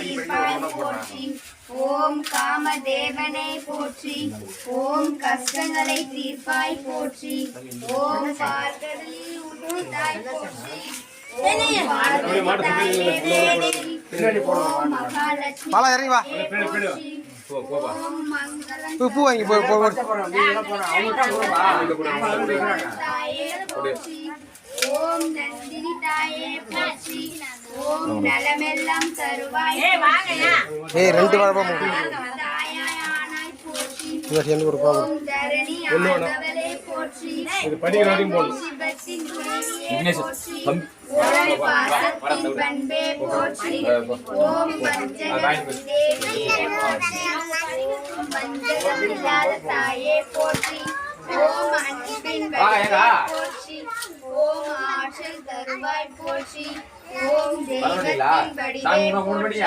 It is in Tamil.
தீர்ப்பாய் போற்றி. ஓம் காமதேவனை போற்றி. ஓம் கஷ்டங்களை தீர்ப்பாய் போற்றி. ஓம் பார்க்கடலில் உண்டாய் போற்றி. ஓம் மகாலட்சுமி போற்றி. ஓம் மங்களம் பூ வாங்கி தாயே போற்றி. ஓம் நந்தினி தாயே போற்றி. ஓம் நலமெல்லாம் தருவாய் ரெண்டு வாழை தாயானாய் போற்றி. சேர்ந்து ஒரு ஓம் தரணி ஆண்டவளே போற்றி. ஓம் சிவத்தின் துணைவியே போற்றி. ஓம் பாசத்தின் பண்பே போற்றி. ஓம் வஞ்சகத்தின் தேவியே போற்றி. ஓம் வஞ்சகம் இல்லாத தாயே போற்றி. ஓம் அன்பின் வடிவே போற்றி. ஓம் ஆற்றல் தருவாய் போற்றி. ஓம் தெய்வத்தின் வடிவே போற்றி.